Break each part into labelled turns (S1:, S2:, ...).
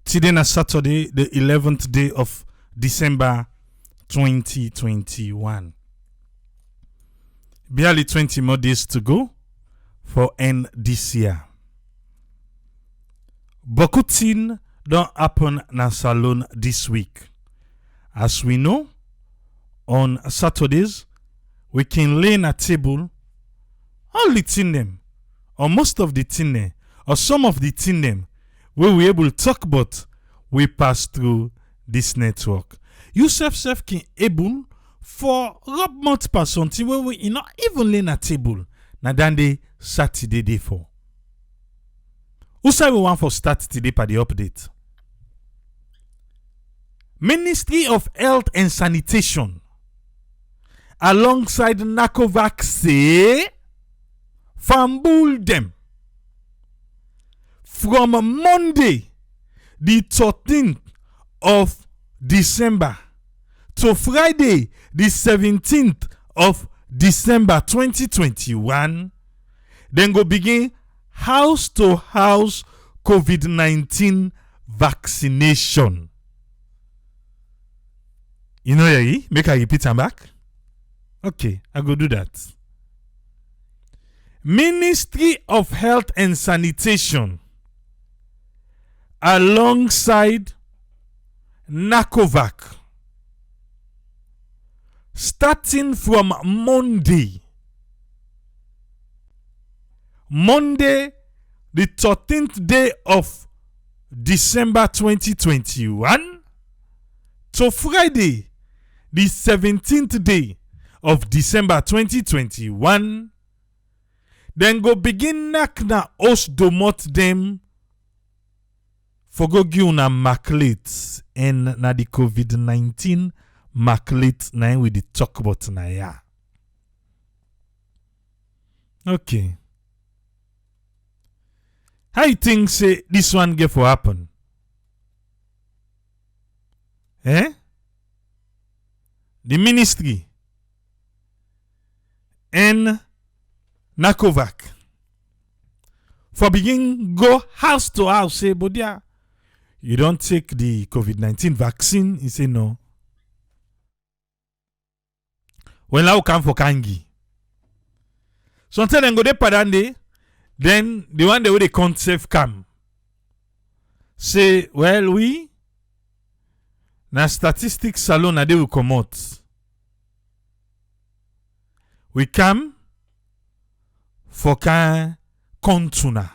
S1: Today na Saturday, the 11th day of December 2021. Barely 20 more days to go for end this year. Beaucoup things don't happen na salon this week. As we know, on Saturdays, we can lay na table all the thing them, or most of the thing them, or some of the thing them, where we able to talk about, we pass through this network. You self can able for rub month pass something where we not even lay na table. Na dan day Saturday day for. Who say we want for start today for the update? Ministry of Health and Sanitation alongside NACOVAC say fambul them from Monday the 13th of December to Friday the 17th of December 2021, then go begin house to house COVID-19 vaccination. You know, Yari? Make I repeat am back? Okay, I go do that. Ministry of Health and Sanitation alongside NACOVAC starting from Monday the 13th day of December 2021 to Friday the 17th day of December 2021, then go begin knock na os domot them for go give una maclate and na the COVID-19 maclate na we the talk about na ya. Okay. How you think say this one get for happen? Eh? The ministry and NACOVAC for begin go house to house say, Bodia, you don't take the COVID-19 vaccine? He say no. When now come for Kangi. So until then go de padande, then the one they can't safe come. Say, well, we na statistics salon na they will come out. We come for can contuna.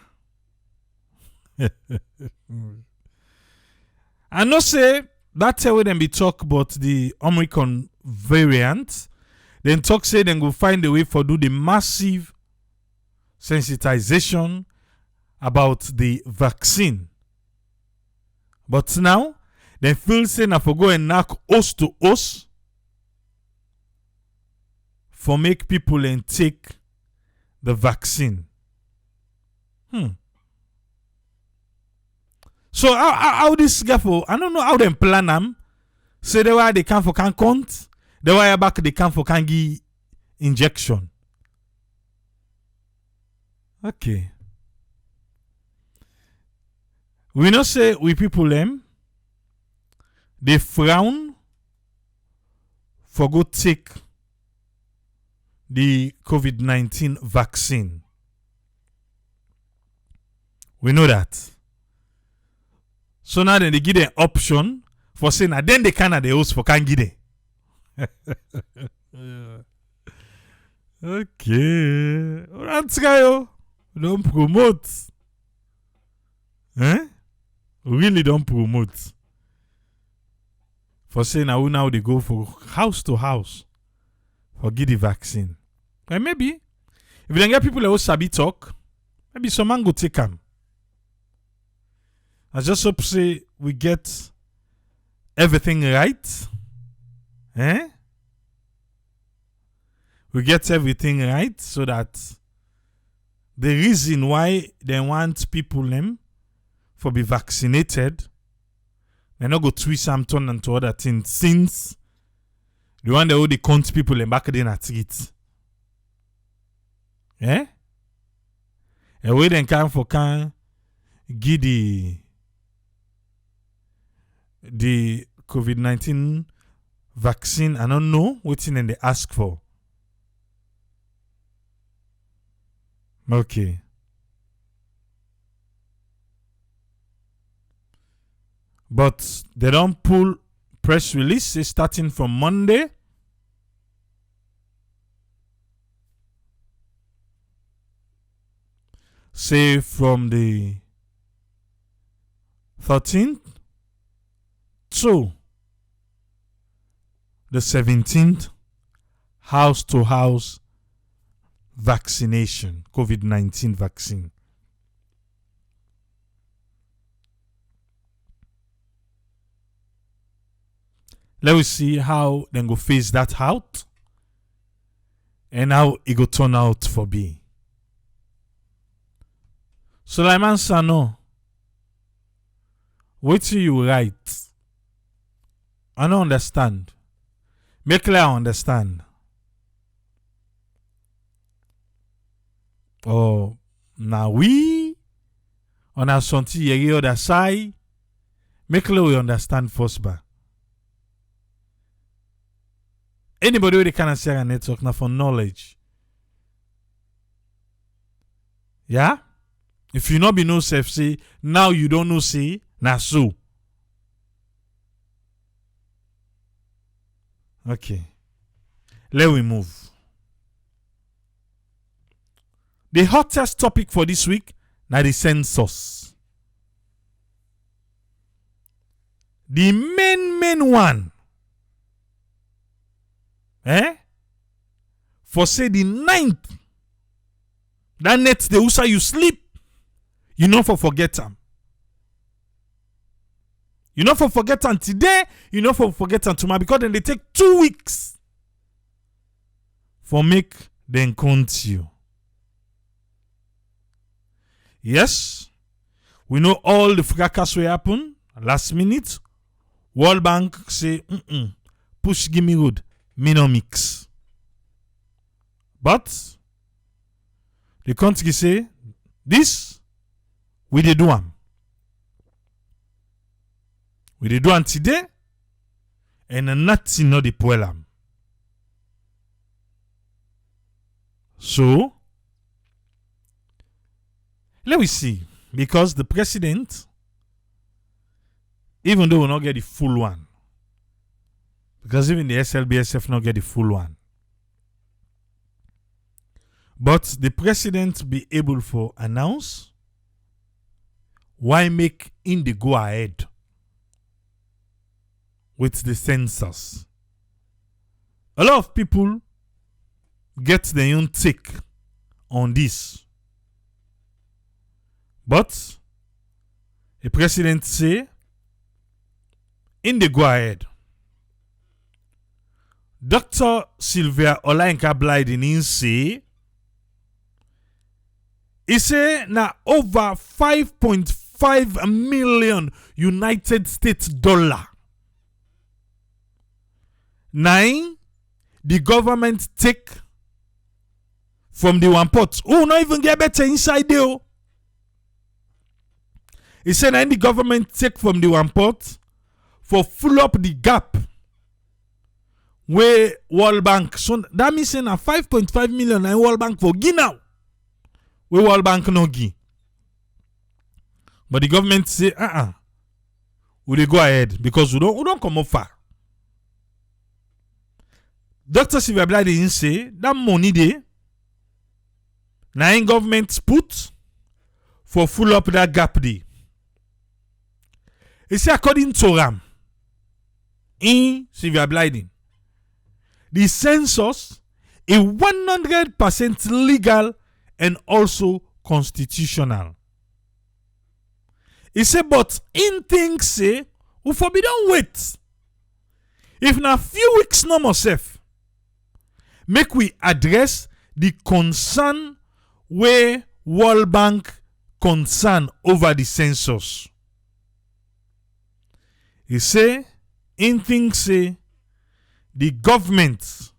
S1: I know say that's how them be talk about the Omicron variant. Then talk say then go find a way for do the massive sensitization about the vaccine. But now they feel say na for go and knock us to us for make people and take the vaccine. So how this guy for, I don't know how them plan them. Say the way they come for can count, the way back they come for can give injection. Okay. We know say we people them they frown for go take the COVID-19 vaccine. We know that. So now then they give them option for saying that then they can the host for can give them. Okay. Alright, guys. Don't promote. Eh? Really don't promote. For saying now they go for house to house for give the vaccine. And maybe if you don't get people that will sabi talk, maybe some man go take them. I just hope say we get everything right. Eh? We get everything right so that the reason why they want people them for be vaccinated, they not go twist some turn into other things since the one that all the count people and back then at it. Eh? And we then can for can give the COVID-19 vaccine. I don't know what thing they ask for. Okay. But they don't pull press release starting from Monday. Say from the 13th to the 17th, house to house vaccination, COVID-19 vaccine. Let us see how they go face that out and how it go turn out for be. Sulaiman Sano, what do you write? I don't understand. Make clear understand. Oh, now we on our sonti yeri other side. Make clear we understand first ba. Anybody with the kind of share a network now for knowledge. Yeah? If you not be no self say, now you don't know say, na so. Okay. Let we move. The hottest topic for this week, na the census. The main one. For say the 9th. That next day usa you sleep. You know for forget them. You know for forget them today. You know for forget them tomorrow. Because then they take 2 weeks. For make them count you. Yes. We know all the fracas will happen. Last minute. World Bank say, push give me road. Me no mix. But the country say, this we dey do am. We dey do am today and nothing no dey spoil am. So let me see. Because the president, even though we not get the full one, because even the SLBSF not get the full one, but the president be able to announce why make in the go ahead with the census. A lot of people get their own take on this. But the president say in the go ahead. Dr. Sylvia Olainka Blyden say he say na over 5.5 million United States dollar. Nine, the government take from the one pot. Oh, not even get better inside there. He said that the government take from the one pot for full up the gap where World Bank. So that means na 5.5 million and World Bank for give now. Where World Bank no give. But the government say, we dey go ahead because we don't come up far. Dr. Sylvia Blyden say that money there, na in government put for full up that gap there. He say according to Ram, in Sylvia Blyden, the census is 100% legal and also constitutional. He say, but in things say, we forbidden wait. If na few weeks no more safe, make we address the concern where World Bank concern over the census. He say, in things say, the government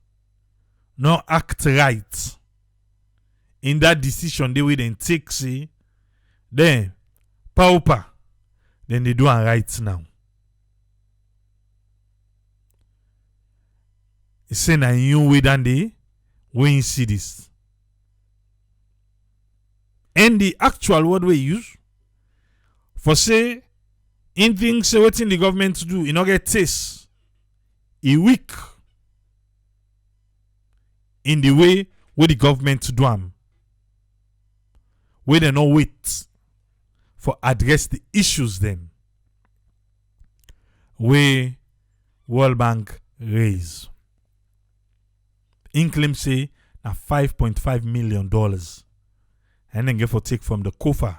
S1: no act right in that decision they will then take say, then pauper, then they do it right now. He say na you way than day when you see this. And the actual word we use for say in things say wetin the government do, you no get taste. E weak in the way where the government do am. Where they no wait for address the issues them. Where World Bank raise. In claim say na $5.5 million. And then get for take from the COFA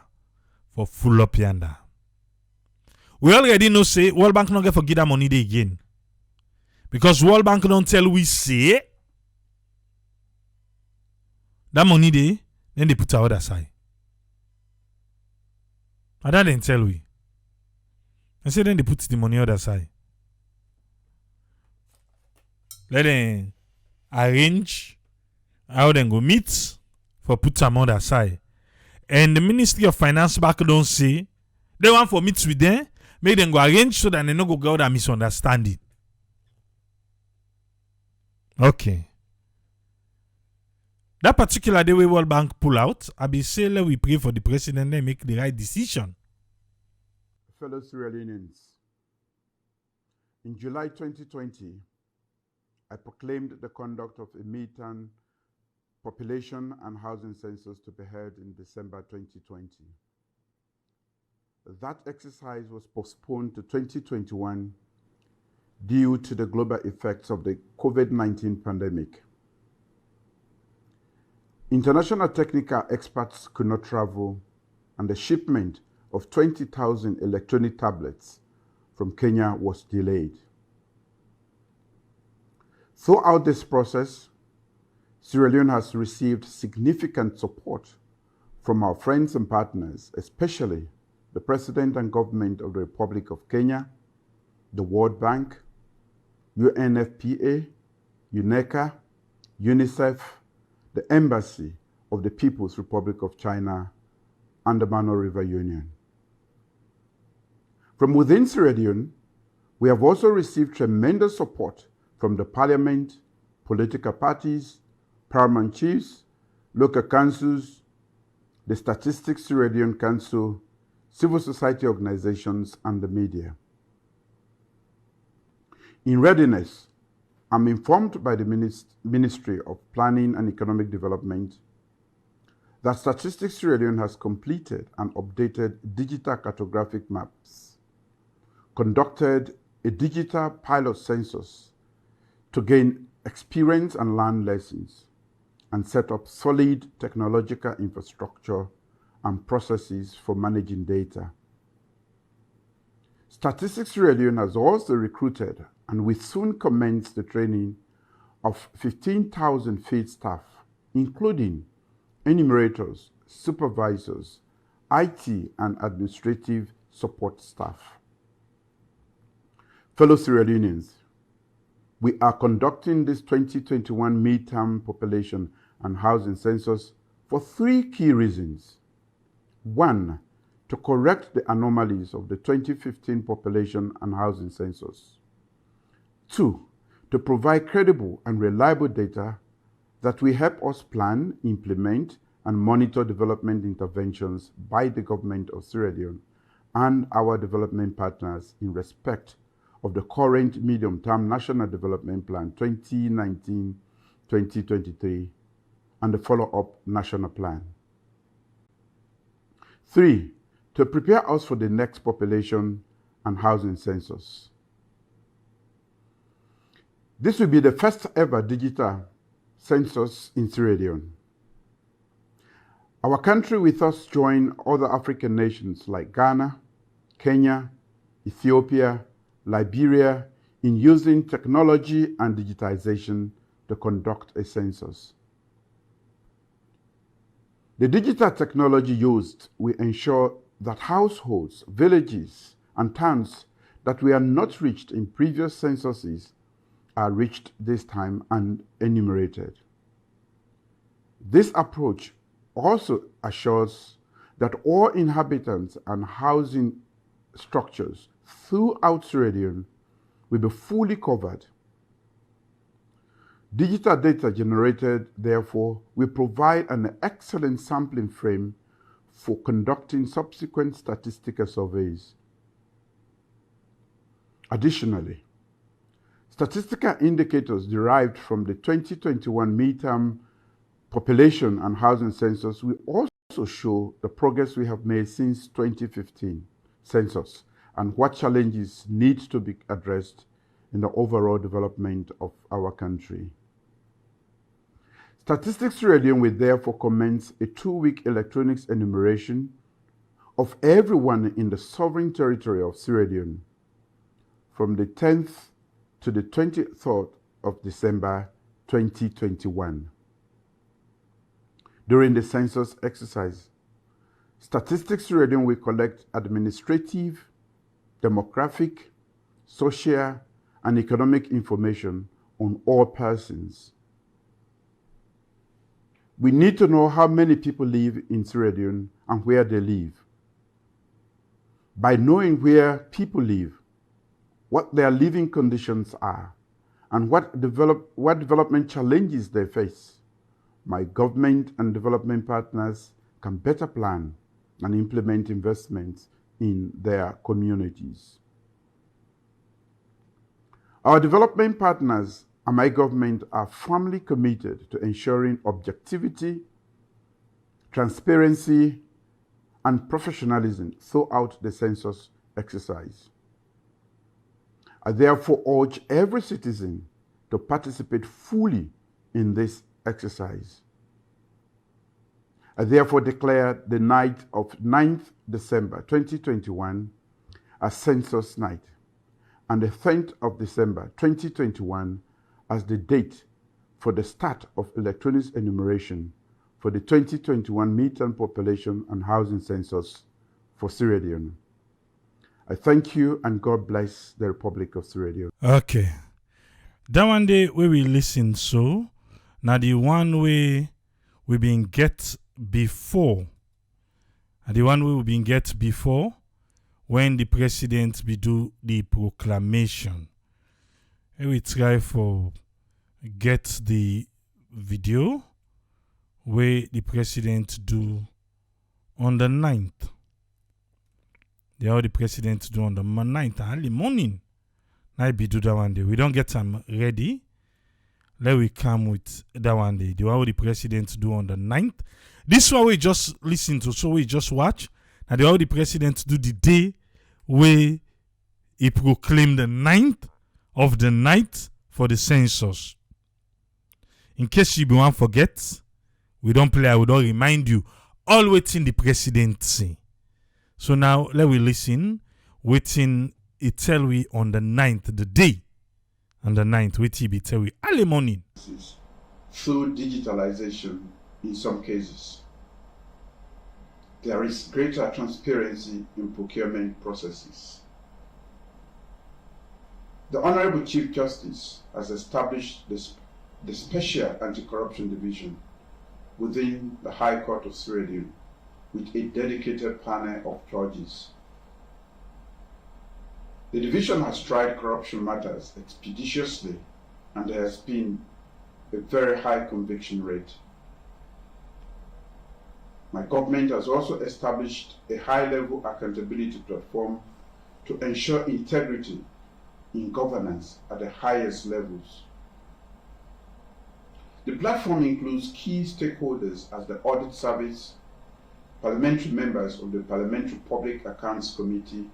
S1: for full up yonder. We already know say World Bank not get for give that money day again. Because World Bank don't tell we say that money day, then they put our other side. And that didn't tell we. And say then they put the money other side. Let them arrange how they go meet for put some other side. And the Ministry of Finance back don't say they want for meet with them, make them go arrange so that they no go get that misunderstanding. Okay. That particular day where World Bank pull out, I be say let we pray for the president and make the right decision.
S2: Fellow Sierra Leoneans, in July 2020, I proclaimed the conduct of a midterm population and housing census to be held in December 2020. That exercise was postponed to 2021 due to the global effects of the COVID-19 pandemic. International technical experts could not travel, and the shipment of 20,000 electronic tablets from Kenya was delayed. Throughout this process, Sierra Leone has received significant support from our friends and partners, especially the President and Government of the Republic of Kenya, the World Bank, UNFPA, UNECA, UNICEF, the Embassy of the People's Republic of China, and the Mano River Union. From within Sierra Leone, we have also received tremendous support from the Parliament, political parties, paramount chiefs, local councils, the Statistics Sierra Leone Council, civil society organizations, and the media. In readiness, I'm informed by the Ministry of Planning and Economic Development that Statistics Sierra Leone has completed and updated digital cartographic maps, conducted a digital pilot census to gain experience and learn lessons, and set up solid technological infrastructure and processes for managing data. Statistics Sierra Leone has also recruited and will soon commence the training of 15,000 field staff, including enumerators, supervisors, IT and administrative support staff. Fellow Sierra Leoneans, we are conducting this 2021 midterm population and housing census for three key reasons. One, to correct the anomalies of the 2015 population and housing census. Two, to provide credible and reliable data that will help us plan, implement, and monitor development interventions by the government of Sierra Leone and our development partners in respect of the current medium-term National Development Plan 2019-2023 and the follow-up national plan. Three, to prepare us for the next population and housing census. This will be the first ever digital census in Sierra Leone. Our country with us join other African nations like Ghana, Kenya, Ethiopia, Liberia in using technology and digitization to conduct a census. The digital technology used will ensure that households, villages, and towns that were not reached in previous censuses are reached this time and enumerated. This approach also assures that all inhabitants and housing structures throughout Sierra Leone will be fully covered. Digital data generated, therefore, will provide an excellent sampling frame for conducting subsequent statistical surveys. Additionally, statistical indicators derived from the 2021 midterm population and housing census will also show the progress we have made since 2015 census and what challenges need to be addressed in the overall development of our country. Statistics Sierra Leone will therefore commence a 2-week electronics enumeration of everyone in the sovereign territory of Sierra Leone from the 10th to the 23rd of December 2021. During the census exercise, Statistics Sierra Leone will collect administrative, demographic, social, and economic information on all persons. We need to know how many people live in Sierra Leone and where they live. By knowing where people live, what their living conditions are, and what development challenges they face, my government and development partners can better plan and implement investments in their communities. Our development partners and my government are firmly committed to ensuring objectivity, transparency, and professionalism throughout the census exercise. I therefore urge every citizen to participate fully in this exercise. I therefore declare the night of 9th December 2021 as Census Night and the 10th of December 2021 as the date for the start of electronic enumeration for the 2021 midterm population and housing census for Sierra Leone. I thank you and God bless the Republic of Sierra Leone.
S1: Okay. That one day we will listen so. Now the one way we been get before. And the one way we been get before when the president be do the proclamation. We try for get the video where the president do on the 9th. The president do on the 9th early morning. Now be do that one day. We don't get them ready. Let we come with that one day. The one the president do on the 9th. This one we just listen to, so we just watch. And the president do the day where he proclaimed the 9th of the night for the census. In case you want forget, we don't play, I will don't remind you, all waiting the president say. So now let we listen, waiting it tell we on the 9th, the day, on the 9th, waiting be tell we early morning.
S2: Through digitalization in some cases. There is greater transparency in procurement processes. The Honorable Chief Justice has established the Special Anti-Corruption Division within the High Court of Sierra Leone with a dedicated panel of judges. The division has tried corruption matters expeditiously and there has been a very high conviction rate. My government has also established a high-level accountability platform to ensure integrity in governance at the highest levels. The platform includes key stakeholders as the Audit Service, parliamentary members of the Parliamentary Public Accounts Committee,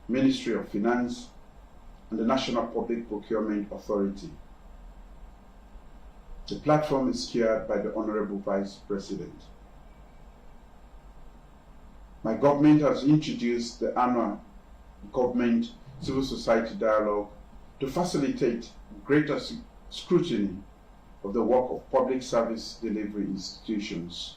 S2: Ministry of Finance, and the National Public Procurement Authority. The platform is chaired by the Honorable Vice President. My government has introduced the annual Government Civil Society Dialogue to facilitate greater scrutiny of the work of public service delivery institutions.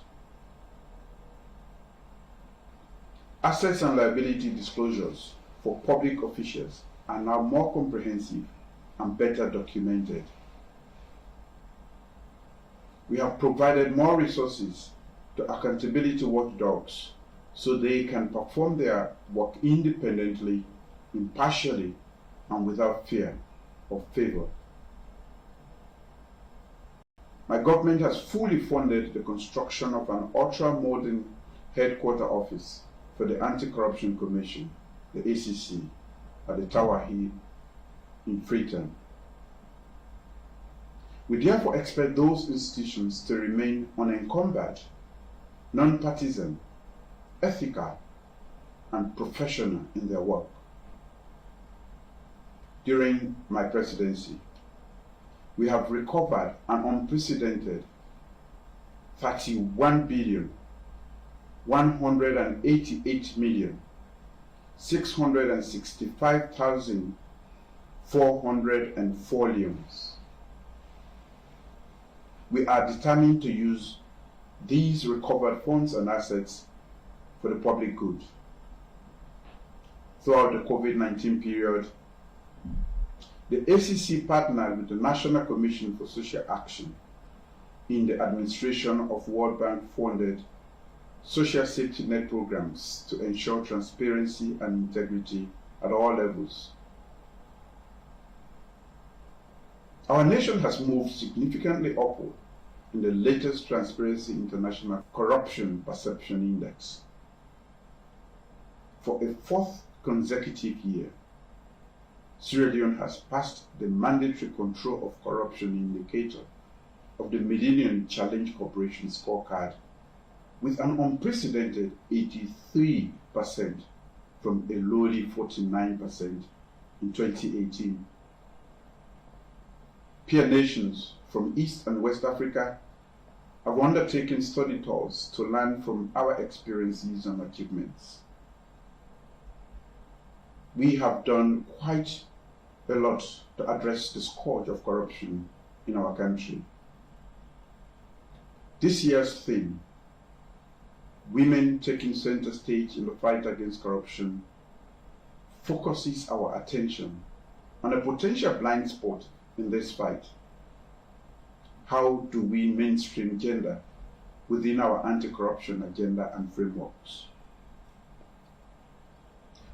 S2: Assets and liability disclosures for public officials are now more comprehensive and better documented. We have provided more resources to accountability watchdogs so they can perform their work independently, impartially, and without fear or favor. My government has fully funded the construction of an ultra-modern headquarter office for the Anti-Corruption Commission, the ACC, at the Tower Hill in Freetown. We therefore expect those institutions to remain unencumbered, non-partisan, ethical, and professional in their work. During my presidency, we have recovered an unprecedented 31,188,665,404 leones. We are determined to use these recovered funds and assets for the public good. Throughout the COVID-19 period, the ACC partnered with the National Commission for Social Action in the administration of World Bank-funded social safety net programs to ensure transparency and integrity at all levels. Our nation has moved significantly upward in the latest Transparency International Corruption Perception Index. For a fourth consecutive year, Sierra Leone has passed the mandatory control of corruption indicator of the Millennium Challenge Corporation scorecard with an unprecedented 83% from a lowly 49% in 2018. Peer nations from East and West Africa have undertaken study tours to learn from our experiences and achievements. We have done quite a lot to address the scourge of corruption in our country. This year's theme, Women Taking Center Stage in the Fight Against Corruption, focuses our attention on a potential blind spot in this fight. How do we mainstream gender within our anti-corruption agenda and frameworks?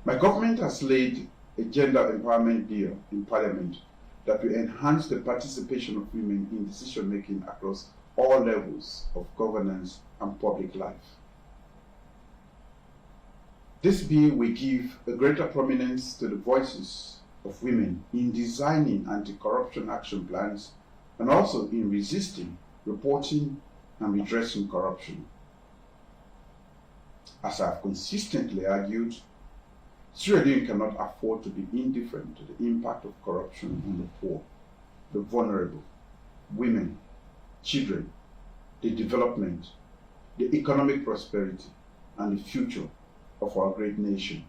S2: My government has laid a gender empowerment bill in Parliament that will enhance the participation of women in decision-making across all levels of governance and public life. This bill will give a greater prominence to the voices of women in designing anti-corruption action plans and also in resisting, reporting, and redressing corruption. As I have consistently argued, Sierra Leone cannot afford to be indifferent to the impact of corruption on the poor, the vulnerable, women, children, the development, the economic prosperity, and the future of our great nation.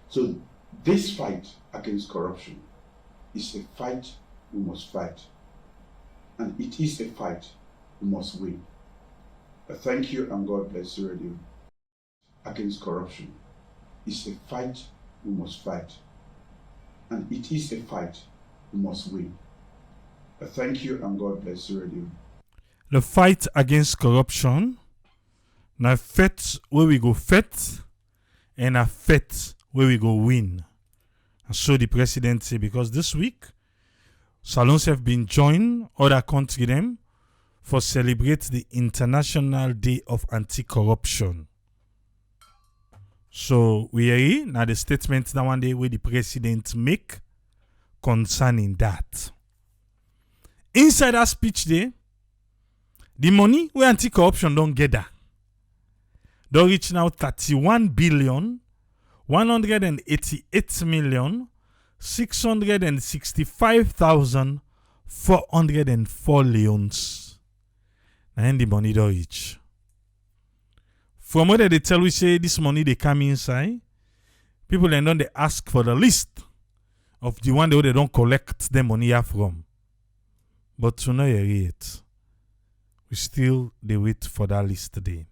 S2: So this fight against corruption is a fight we must fight, and it is a fight we must win. I thank you and God bless Sierra Leone. Against corruption is a fight we must fight, and it is a fight we must win. I thank you and God bless Sierra Leone.
S1: The fight against corruption, na fight where we go fight, and a fight where we go win. And so the president say, because this week, salons have been joined other country them for celebrate the International Day of Anti-Corruption. So we are here now the statement that one day where the president make concerning that. Inside that speech there, the money where anti-corruption don't gather, they reach now 31,188,665,404 leones. And the money don't reach. From what they tell we say this money they come inside, people then don't they ask for the list of the one they don't collect the money here from. But to know it, we still they wait for that list today.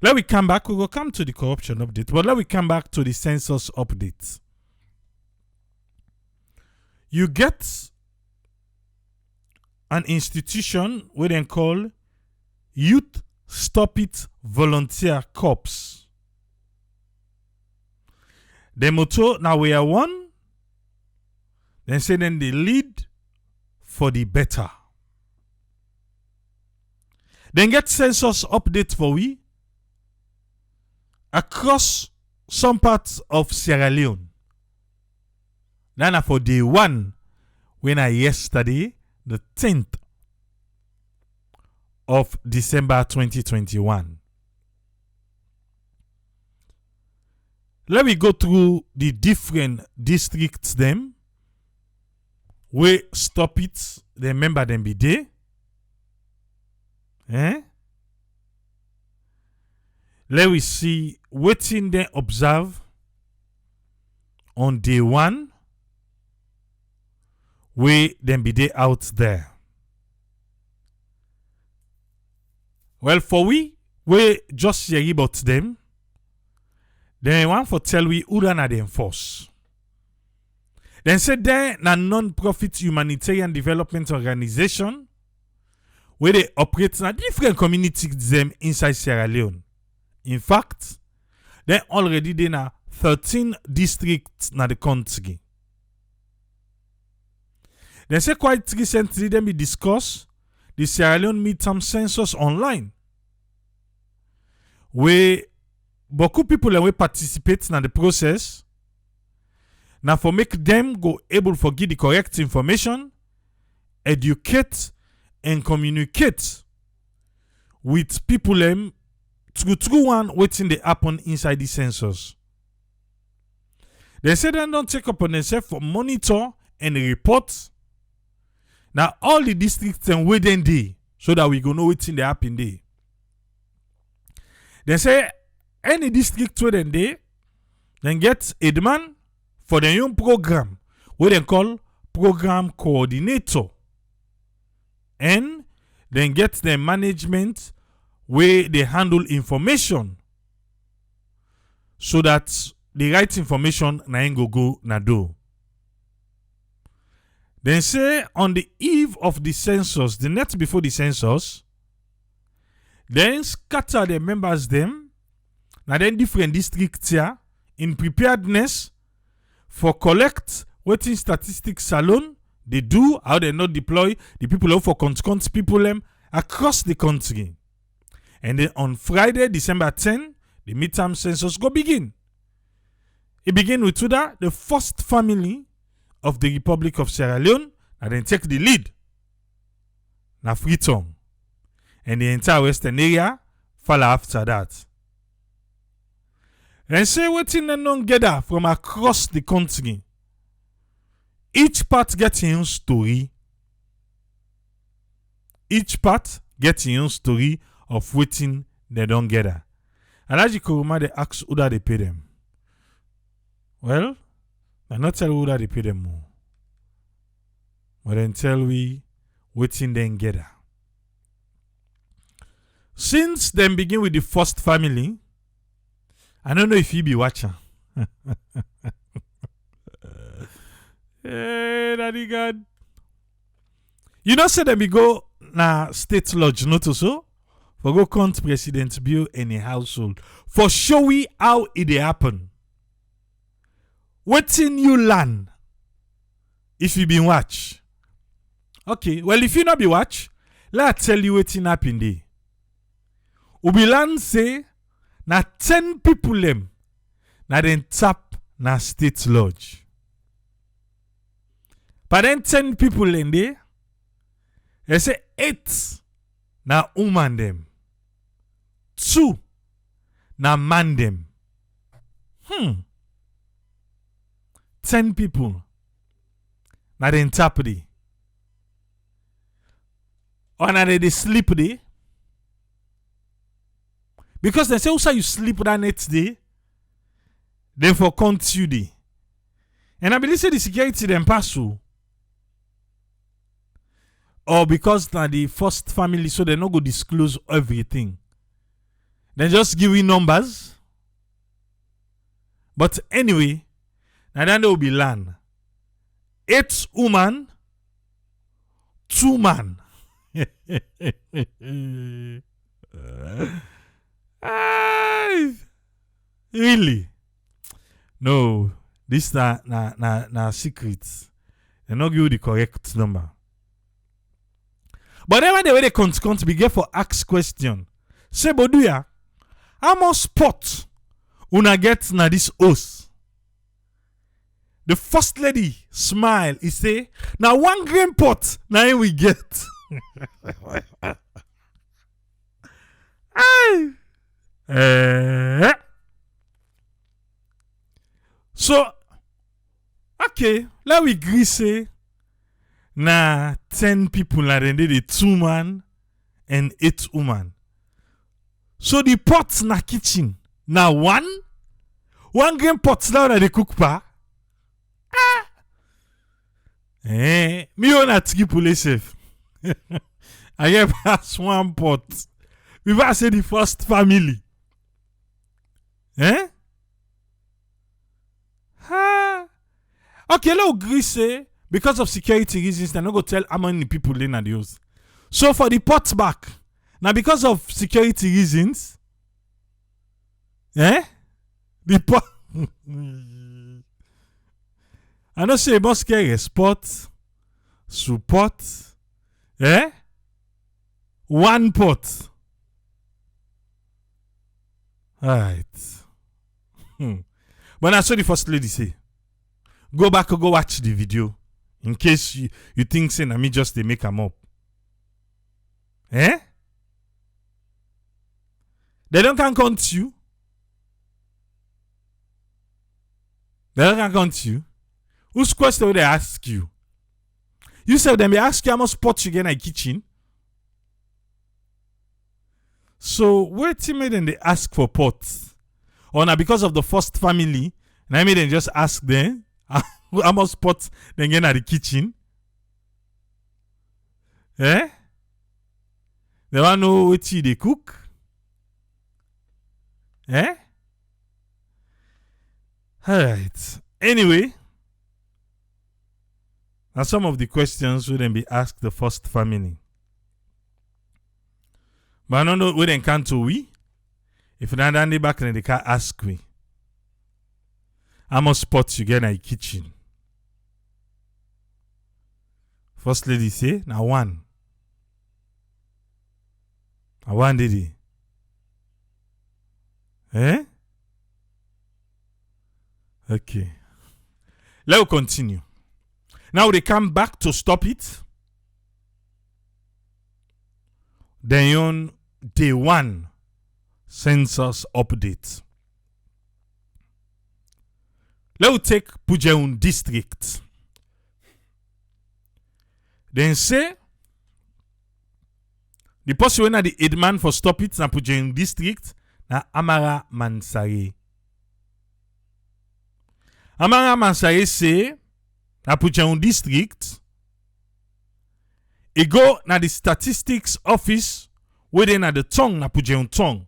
S1: Let we come back. We will come to the corruption update, but let we come back to the census update. You get an institution where they call Youth Stop It Volunteer Corps. The motto now we are one. Then say then they lead for the better. Then get census update for we across some parts of Sierra Leone. Then for day one, when I yesterday, the 10th of December 2021. Let me go through the different districts them. We stop it. Remember them be there. Let me see waiting they observe on day one. We then be there out there. Well, for we just hear about them. Then want for tell we who na them force. Then say they na non-profit humanitarian development organization where they operate in different communities them inside Sierra Leone. In fact, they already they na 13 districts na the country. They say quite recently they be discuss the Sierra Leone midterm census online, where beaucoup people will participate in the process. Now for make them go able to give the correct information, educate and communicate with people them through one waiting they happen inside the census. They say they don't take upon themselves for monitor and report. Now all the districts and waiting day so that we go know what's in the happen day. They say any district where they then get a demand for the young program where they call program coordinator, and then get the management where they handle information so that the right information na go na do. Then say on the eve of the census, the night before the census, then scatter the members them now then different districts here in preparedness for collect waiting statistics salon they do how they not deploy the people who for count people them across the country. And then on Friday, December 10, the midterm census go begin. It begin with Tuda, the first family of the Republic of Sierra Leone, and then take the lead. Na Freetown. And the entire western area follow after that. And say waiting and non gather from across the country. Each part gets its own story. Each part gets its own story of waiting they don't gather. And as you Kuruma, they ask who that they pay them. Well, I not tell who that they pay them more. But then tell we waiting then gather. Since then begin with the first family, I don't know if you be watching. Hey, daddy God. You know, say them we go na state lodge, not so? For go count President Bill in a household. For show we how it happen. Waiting you learn if you been watch. Okay, well if you not be watch, let I tell you waiting happen there. Ubilan say na 10 people them na then tap na state lodge. But then 10 people in there, they say 8 na woman them. 2 na man them. 10 people na then tap there. Or na they sleep there. Because they say also you sleep that next day, therefore count you day. And I believe say the security then pass through. Or because na the first family, so they not go disclose everything. They just give you numbers. But anyway, now then they will be land. 8 woman, 2 man. Really? No, this na secrets. They not give you the correct number. But then when they count, be get for ask question. Say Boduya, how much spot una get na this house? The first lady smile. He say, now 1 grain pot now we get. So, okay, let we agree say, na 10 people na then the 2 man and 8 woman. So the pot na kitchen na 1 grain pot now na the cook pa. Me own at 3 police safe. I get pass 1 pot. We I say the first family. Okay, let's agree say because of security reasons, they're not going to tell how many people in the house. So for the pot back, now because of security reasons, the pot. I don't say must carry spot, support, 1 pot. Alright. But that's what the first lady say. Go back or go watch the video. In case you think say na me just they make them up. They don't can count you. They don't can count you. Whose question will they ask you? You said them they ask you how much pot you get in the kitchen. So where made them they ask for pots? Or now because of the first family, and I made them just ask them how much pots they get in the kitchen. They want to know what they cook. Alright. Anyway, now some of the questions will then be asked the first family. But I don't know where they can to we. If you don't hand back, then they can ask we. How much spots you get in the kitchen? First lady say, now 1. Now 1 did he? Okay. Let's continue. Now they come back to stop it. Then on day 1 census update. Let's take Pujeun district. Then say the person when the head man for stop it na Pujeun district na Amara Mansare. Amara Mansare say na Pujeun district. E go na the statistics office within na the tongue na Pujeun tongue.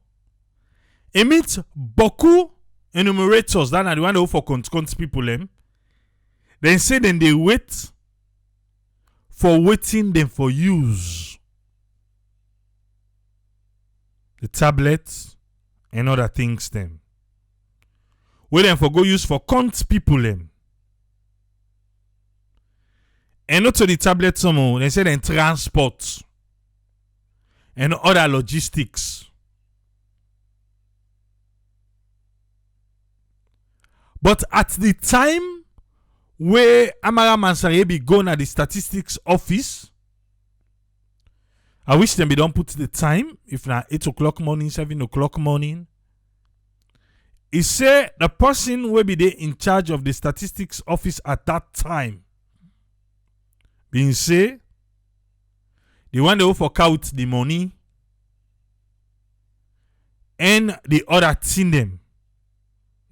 S1: E meet beaucoup enumerators that are the one who for count people them. Then say then they wait for waiting them for use. The tablets and other things them. We then for go use for count people them. And not to the tablet somehow, they say then transport and other logistics. But at the time where Amara Mansare be going at the statistics office, I wish them be don't put the time, if not 8 o'clock morning, 7 o'clock morning. He say the person will be there in charge of the statistics office at that time. Being say, the one that will fork out the money and the other thing them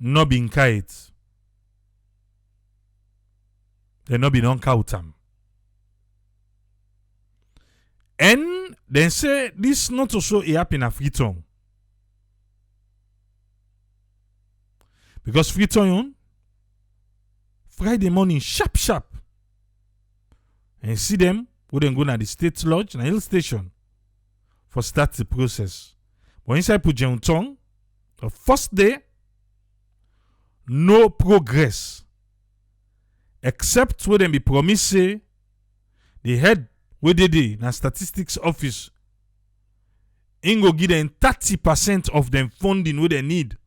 S1: not being kite. They not be non count them. And then say this not also a happen in Freetown. Because Freetown Friday morning sharp. And see them, we then go to the state lodge and hill station for start the process. But inside Pujeun tongue, the first day, no progress. Except when they be promise say the head where they na statistics office, in go give them 30% of them funding what they need.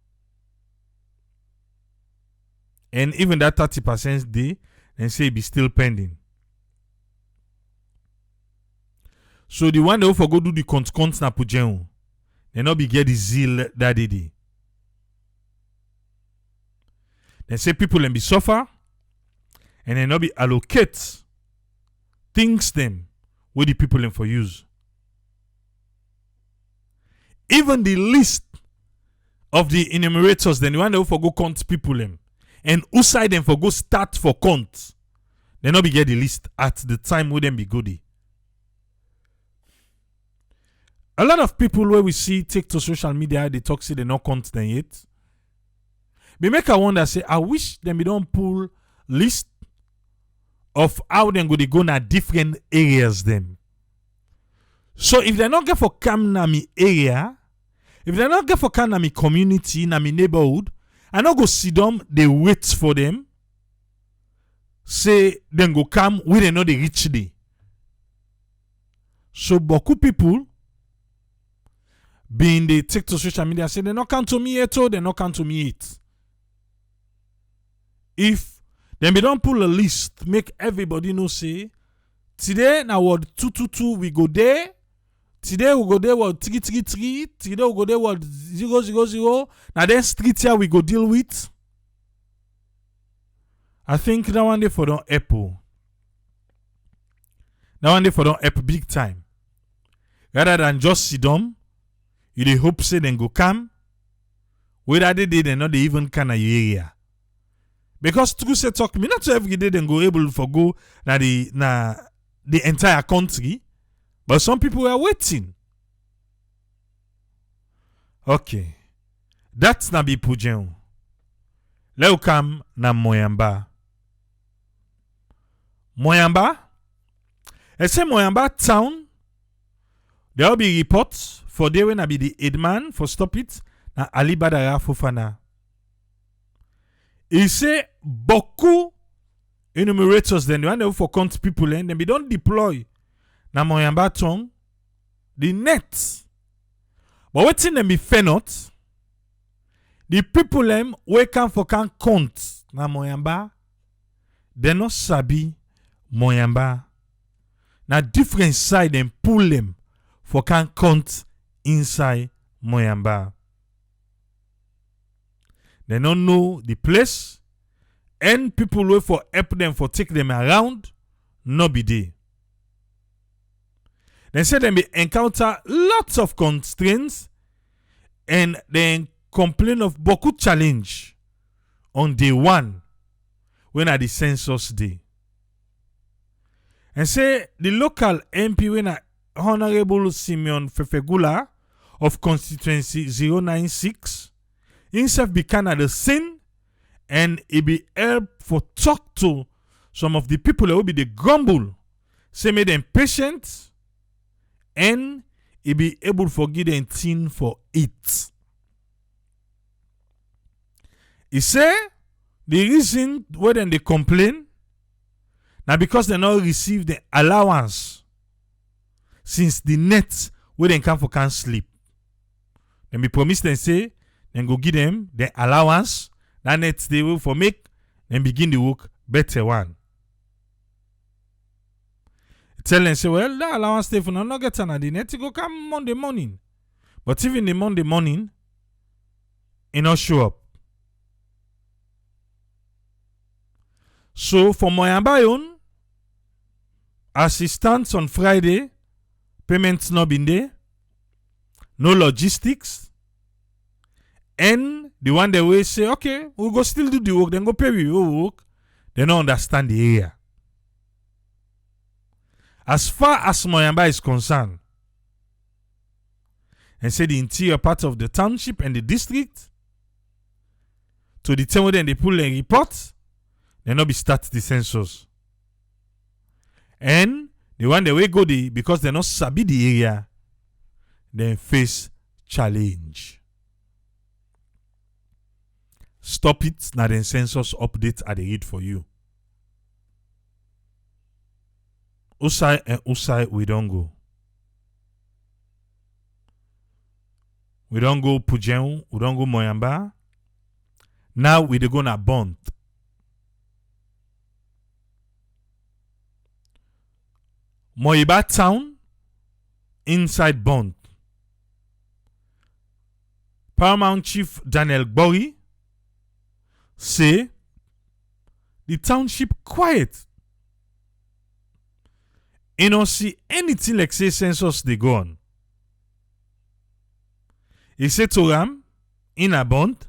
S1: And even that 30% they then say it be still pending. So the one they for go do the cont na pujen, they not be get the zeal that they did. They say people and be suffer, and they not be allocate things them where the people them for use. Even the list of the enumerators, then the one they for go count people them, and who side them for go start for count, they not be get the list at the time where them be goody. A lot of people where we see take to social media, they talk say they not count them yet. But make a wonder say, I wish them don't pull list of how them go na different areas them. So if they not get for come na me area, if they not get for come na me community, na me neighborhood, I not go see them, they wait for them. Say then go come, we they know they reach day. So beaucoup people being they take to social media say they not come to me yet, they not come to me yet. If then we don't pull a list, make everybody know say today now word 222 we go there. Today we go there word 333. Today we go there word 000. Now then street here we go deal with. I think that one day for don't Apple. That one day for don't Apple big time. Rather than just sit down, you dey hope say then go come. Whether they did and not they even can your area. Because true say talk me not every day then go able for go the entire country, but some people are waiting. Okay, that's na be pujen. Let come na Moyamba. Moyamba. I say Moyamba town. There will be reports for there when I be the headman for stop it na Ali Badara Fofana. Il say beaucoup enumerators then the one they for count people and then we don't deploy na Moyamba town the net. But what in them be fair not? The people them we can for can count na Moyamba, they not sabi Moyamba. Na different side them pull them for can count inside Moyamba. They don't know the place, and people wait for help them for take them around, no be there. They say they may encounter lots of constraints and they complain of beaucoup challenge on day one when at the census day. And say the local MP when Honorable Simeon Fefegula of constituency 096 himself became at the scene and he be help for talk to some of the people that will be the grumble, say make them patient and he be able to give them thing for it. He say the reason why then they complain now because they not receive the allowance since the net where they come for can't sleep. Then we promise them say then go give them the allowance that net they will for make then begin the work better one. Tell them say well that allowance they for not get on the net go come Monday morning. But even the Monday morning it not show up. So for Moyamba own, assistance on Friday, payments not been there, no logistics, and the one that will say, okay, we'll go still do the work, then go pay we work, they don't understand the area. As far as Moyamba is concerned, and say the interior part of the township and the district, to the time when they pull a report, they not be start the census. And the one that we go there because they not sabi the area, they face challenge. Stop it, now the census update at the read for you. Outside and outside we don't go. We don't go Pujeon, we don't go Moyamba. Now we dey go na Bont. Moyiba town inside Bont. Paramount Chief Daniel Gbori say the township quiet. You don't see anything like say census they go on. He said to Ram in a Bont,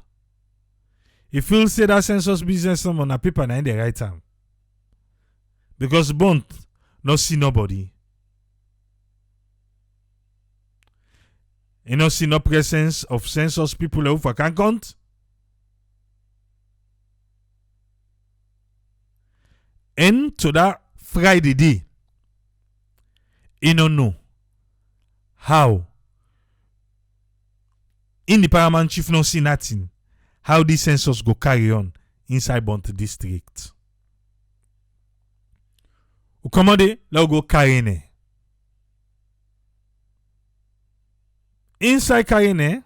S1: he feels say that census business on a paper na in the right time. Because Bont no see nobody. You no see no presence of census people who for can count. And to that Friday day, you don't know how in the Paramount Chief no see nothing how this census go carry on inside Bont district. Ou commande, là go Karene. Inside Karene,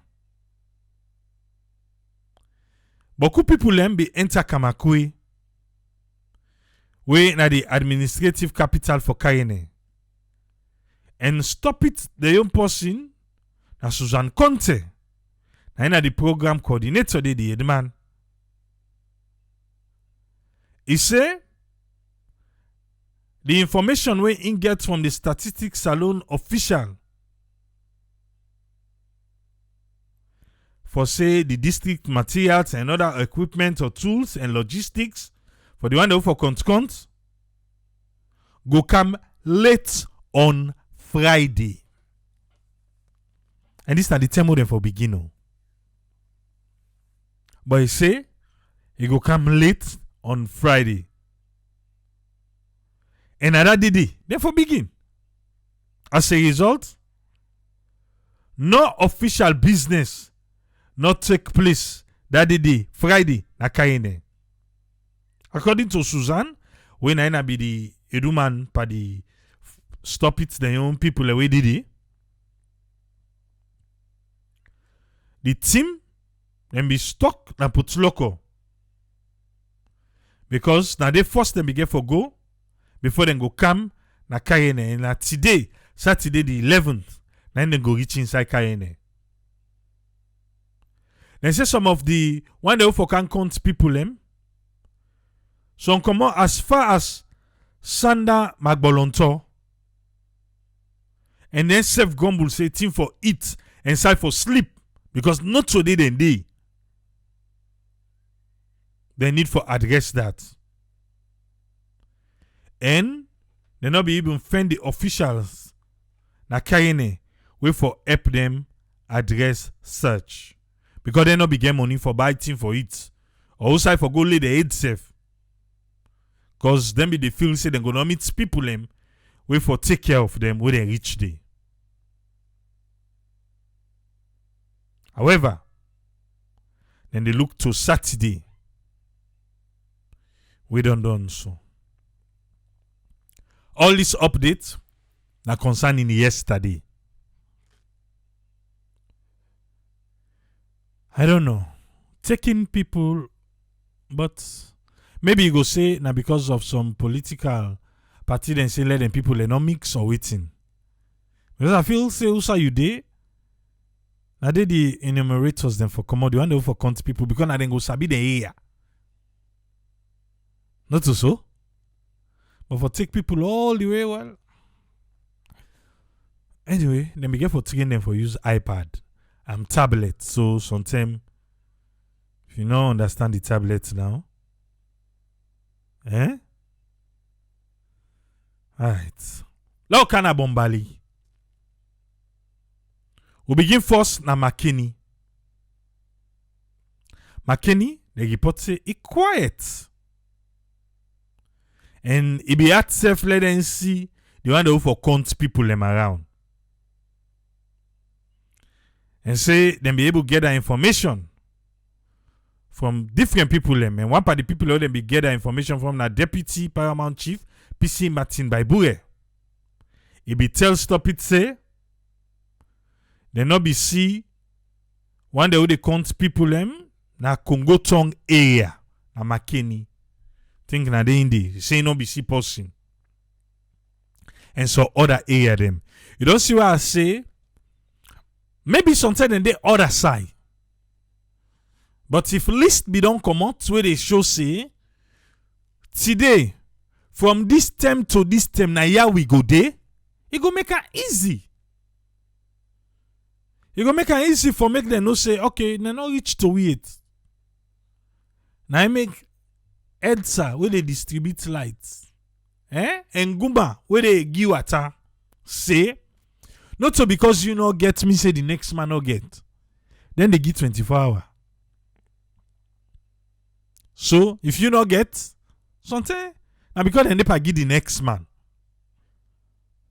S1: beaucoup people them be enter Kamakwe, we na the administrative capital for Karene. And stop it the young person, na Susan Conte, na the program coordinator de the headman. He say, the information we in get from the statistics salon official for say the district materials and other equipment or tools and logistics for the one that for count go come late on Friday. And this is the time them for beginner. But he say he go come late on Friday. And at that day, therefore begin. As a result, no official business not take place that day, Friday, na Kayene. According to Susan, when I be the eduman pa the stop it the young people away did it, the team then be stuck na put loco. Because now they force them begin for go before they go come na Kayene. And na today, Saturday the 11th, then they go reach inside Kayene. They say some of the one they for can count people them. Some come out as far as Sanda Magbolonto. And then Seth Gumble say team for eat and side for sleep. Because not today then day. They need for address that. And they not be even find the officials na Kayene wait for help them address search. Because they not be get money for buy thing for it. Or also for go lay the aid safe. Because them be they feel say they gonna meet people them wait for take care of them when they reach there. However, then they look to Saturday. We don't done so. All this update na concerning yesterday. I don't know. Taking people, but maybe you go say now because of some political party then say let them people they not mix or waiting. Because I feel say also you dey. Now they the enumerators then for commodity one they for count people because now then go sabi the area. Not so. But for take people all the way, well. Anyway, then we get for taking them for use iPad. Tablet. So sometimes if you don't understand the tablet now. Alright. Now kana bombali. We begin first na McKinney. McKinney, the report say it quiet. And it be at self let them see the one that for count people them around. And say them be able to get that information from different people them. And one part of the people who them be get that information from the deputy paramount chief PC Martin Baibure. It be tell stop it say. They not be see one day they count people them na Congo tongue area na Makeni. Think na the Indi. Say no be see person. And so other area them. You don't see what I say? Maybe sometimes in the other side. But if list be don't come out where they show say today from this term to this term na here we go there, it go make it easy. You go make it easy for make them know say, okay, they not reach to it. Now I make EDSA where they distribute lights. And Gumba where they give water. Say, not so because you not get me, say the next man not get. Then they give 24 hours. So if you not get something, now because they never give the next man.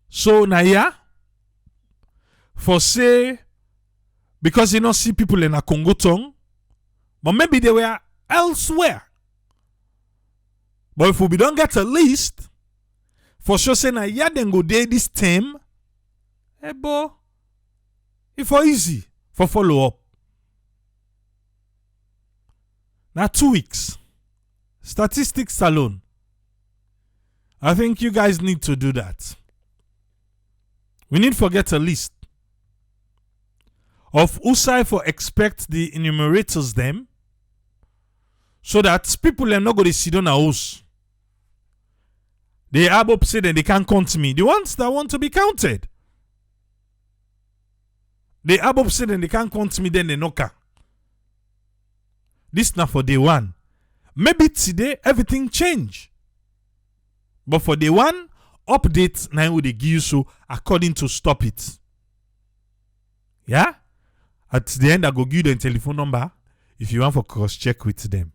S1: So now yeah, for say, because you don't see people in a Congo tongue, but maybe they were elsewhere. But if we don't get a list, for sure say na yeah then go there this time, boy, it's for easy for follow up. Now 2 weeks, statistics alone. I think you guys need to do that. We need to get a list of Usai for expect the enumerators them so that people are not going to sit on a house. They are upset and they can't count me. The ones that want to be counted. They are upset and they can't count me, then they knock. This not for day one. Maybe today everything change. But for day one, update now they give you so according to stop it. Yeah? At the end, I go give you the telephone number if you want for cross check with them.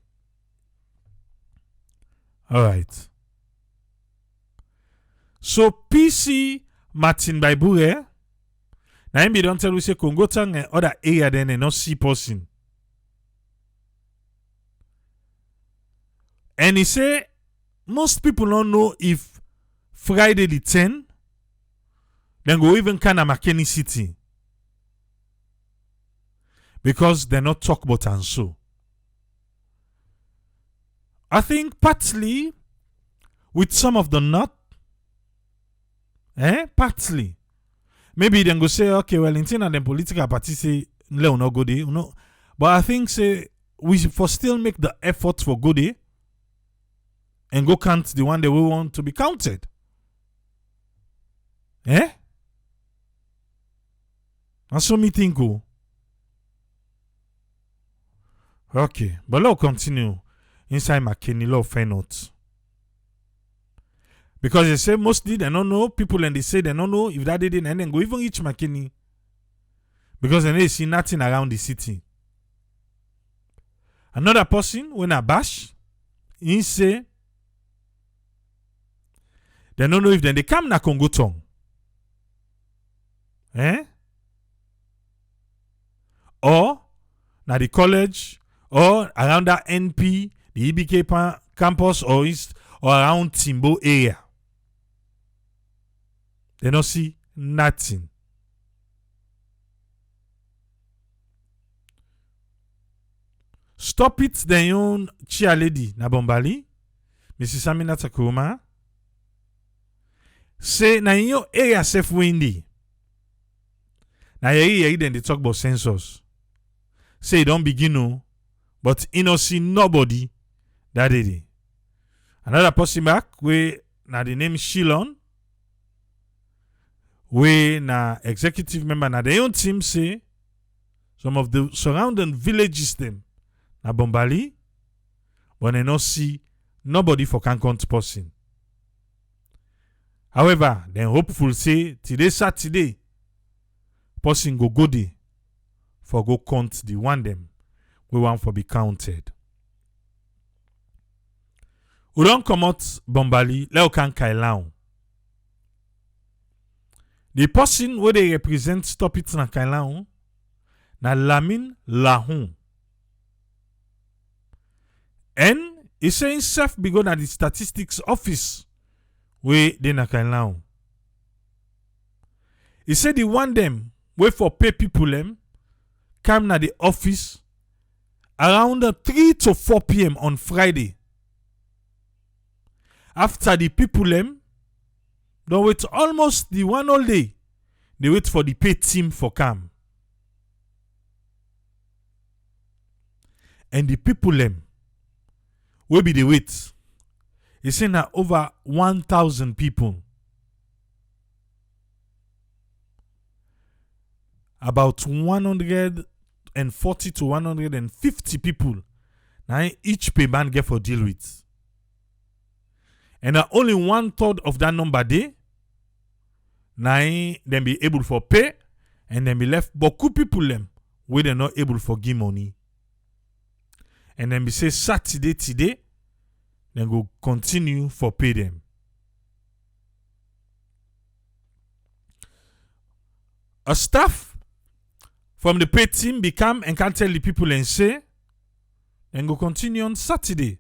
S1: Alright. So PC Martin Baibure. Now him be don't tell we say Congo tongue and other area then and not see person. And he say most people don't know if Friday the 10 then go even kind of Makeni City. Because they not talk about and so. I think partly with some of the not, partly. Maybe then go say, okay, well, in the political party say, Leone no go there, you know. But I think say we for still make the effort for go there and go count the one that we want to be counted. That's what me think go. Okay, but let's continue inside Makeni law find out. Because they say mostly they don't know, people and they say they don't know if that didn't and then go even reach Makeni. Because they see nothing around the city. Another person, when I bash, he say they don't know if they come na Congo tongue. Or na the college or around that NP, the EBK campus or east or around Timbo area. They don't see nothing. Stop it, the young chia lady na Bombali, Mrs. Amina Takuma. Say na in your area safe windy. Na yeri then they talk about census. Say don't begin no, but you know see nobody that day. Another person back where na the name Shilon, where na executive member na their own team say some of the surrounding villages them na Bombali, but they not see nobody for can count person. However, then hopeful say today Saturday, person go there for go count the one them we want for be counted. We don't come out Bombali, let can Kailaon. The person where they represent stop it na Kailaon na Lamine Lahun. And he saying self be go na the statistics office where they na Kailaon. He said the one them wait for pay people them come na the office around 3 to 4 p.m. on Friday. After the people them don't wait almost the one all day. They wait for the pay team for come. And the people them will be the wait. He say na over 1,000 people. About 140 to 150 people. Now each payment get for deal with. And only 1/3 of that number day. Now them be able for pay. And then be left beaucoup people them where they not able for give money. And then be say Saturday today. Then go continue for pay them. A staff from the pay team become and can tell the people and say, then go continue on Saturday.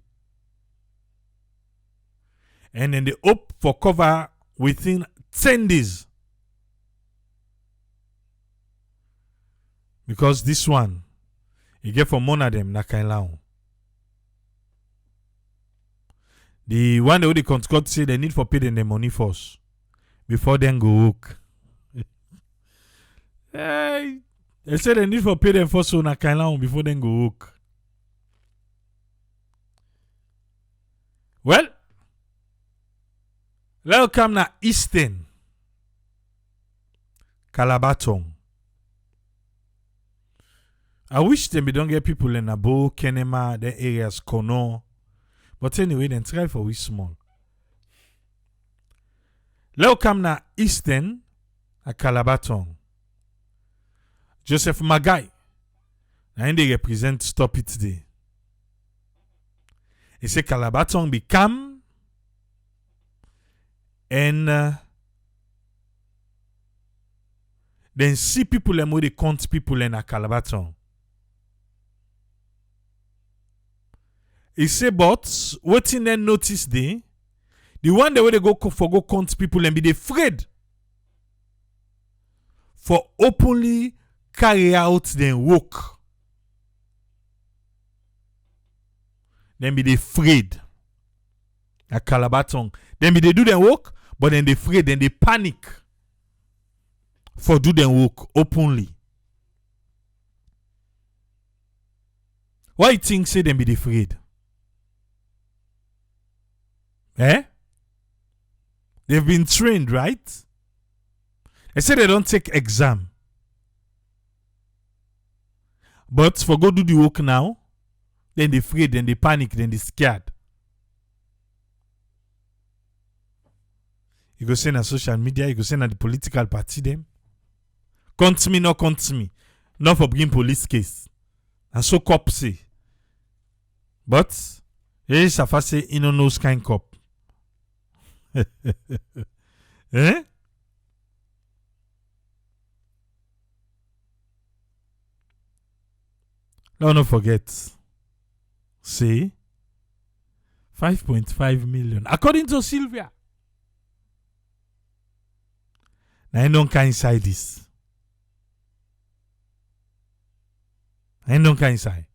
S1: And then they hope for cover within 10 days. Because this one, you get for one of them, na kailao. The one that the contract say they need for pay them the money first before then go work. Hey, they say they need for pay them first so na kailao before then go work. Well, let's come na Eastern Calabaton. I wish them don't get people in Abo, Kenema, the areas Kono. But anyway, then try for we small. Let's come na Eastern a Calabaton. Joseph Magai. And they represent Stop It Today. He say Calabaton become and then see people and they count people in a Calabaton. He say, but waiting then notice the one that way they go for go count people and be afraid for openly carry out their work. Then be they afraid. A Calabaton. Then be they do their work, but then they afraid, then they panic for do their work openly. Why you think say them be they afraid? Eh? They've been trained, right? They say they don't take exam. But for go do the work now, then they afraid, then they panic, then they scared. You go send on social media, you go send on the political party them. Count me, not count me. Not for bringing police case. And so cop say. But, eh, Safa say, you know, no kind cop. Eh? Don't forget. See? 5.5 million. According to Sylvia. Now I don't can inside this. I don't can inside.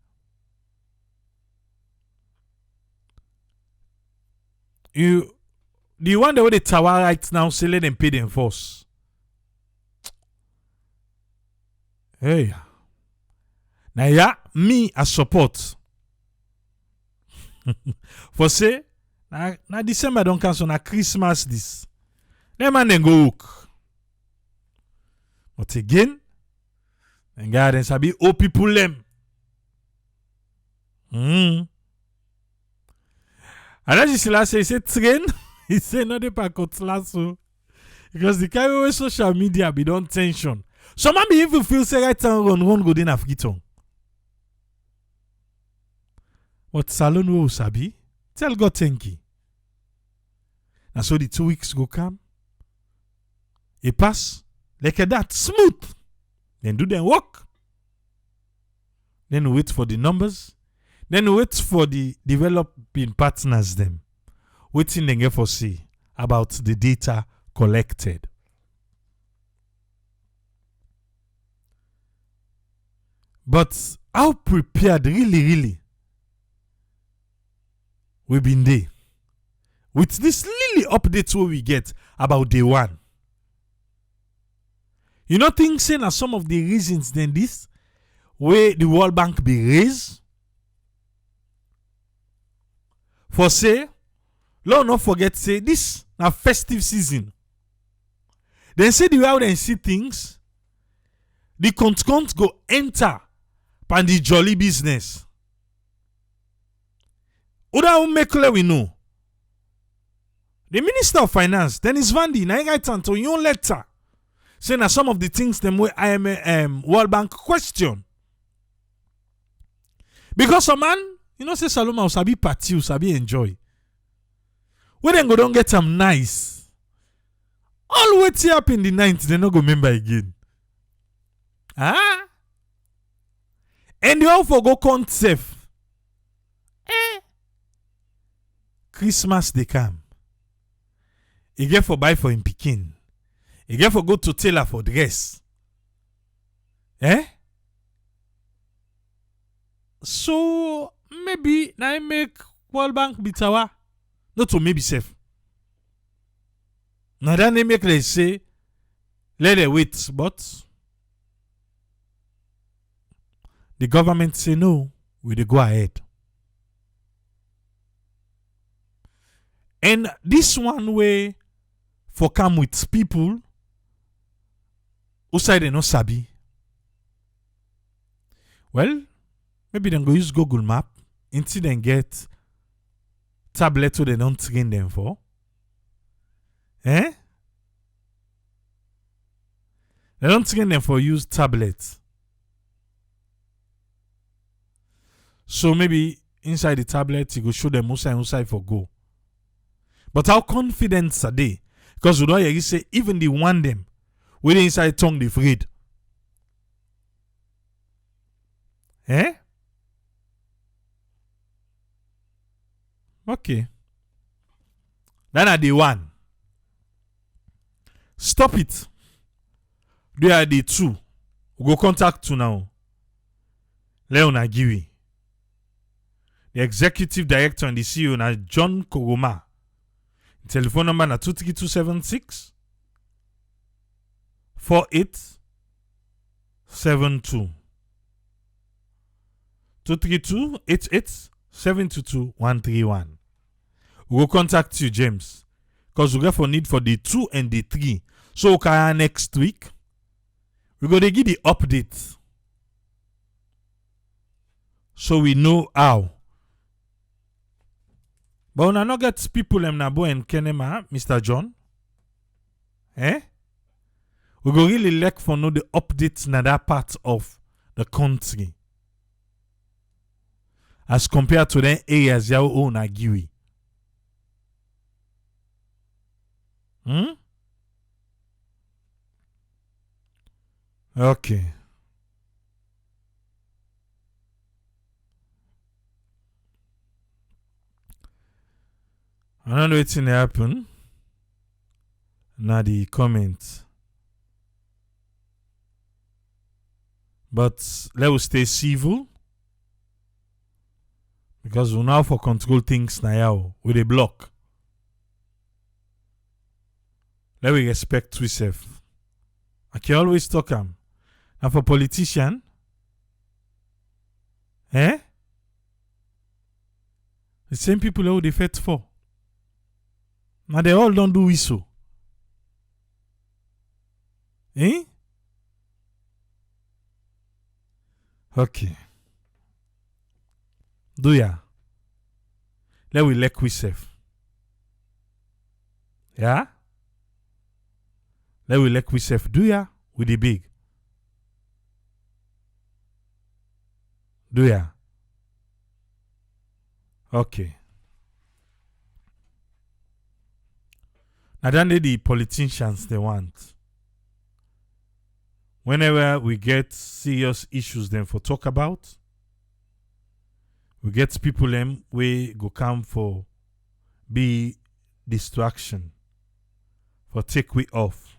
S1: The one that with the tower right now, say let them pay them first. Hey. Now yeah, me as support. For say, na December don't cancel, na Christmas this. Them man then go work. But again, and God then sabi old people them. And as you see last say, he said train. He said not the packet last so. Because the kind of social media be don't tension. Some man be even feel say right and run go in Africa. But salon wo sabi, tell God thank you. And so the 2 weeks go come. It pass like that smooth. Then do their work. Then wait for the numbers. Then wait for the developing partners them. Waiting they get for see about the data collected. But how prepared really we been there with this little updates what we get about day one? You not think saying as some of the reasons then this where the World Bank be raised for say, Lord not forget say this na festive season. Then say the way how they see things, the count go enter pan the jolly business. Oda make clear we know. The Minister of Finance, Dennis Vandy, na write to your letter saying that some of the things them way World Bank question. Because some man, you know, say Saloma usabi party, usabi enjoy. When then go don't get some nice. All wait up in the night, they not go remember again. Ah? And they all for go count safe. Christmas they come. He get for buy for him pikin. He get for go to tailor for dress. So maybe now make World Bank bitawa. Not to maybe safe. Now then they make let's say let it wait, but the government say no, we dey go ahead. And this one way for come with people who say they no sabi. Well, maybe they go use Google Map until they get tablet so they don't train them for. They don't train them for use tablets. So maybe inside the tablet, you go show them outside for go. But how confident are they? Because we don't hear you say even the one them with the inside tongue they afraid. Okay. Then are the one. Stop it. They are the two. We go contact to now. Leone Agiwi. The executive director and the CEO na John Kogoma. Telephone number na 23276 4872. 23288 722 131. We will contact you, James. Because we get for need for the 2 and the 3. So okay, next week we're gonna give the update. So we know how. But when I not get people them nabo and kenema, Mr. John. We go really like for know the updates na that part of the country. As compared to the areas your own Agiwi. Okay. I don't know what's going to happen. Now the comment. But let us stay civil. Because we now for control things now with a block. Let we respect ourselves. I can always talk them. Now for politician, the same people who they fight for. Now they all don't do so. Okay. Do ya? Let we like we safe. Yeah? Let we like we safe. Do ya? With the big. Do ya? Okay. Now then the politicians they want. Whenever we get serious issues then for talk about, we get people them we go come for be distraction. For take we off.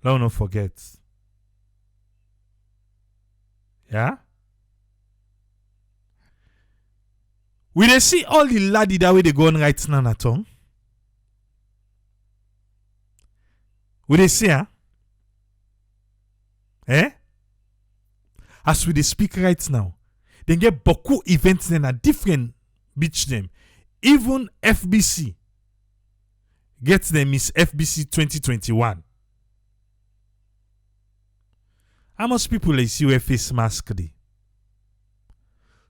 S1: Let not forget. Yeah? We dey see all the laddie that way they go on right now na tongue. We dey see, huh? As we dey speak right now, they get beaucoup events then at different beach them. Even FBC gets them Miss FBC 2021. How much people they see wear face mask dey?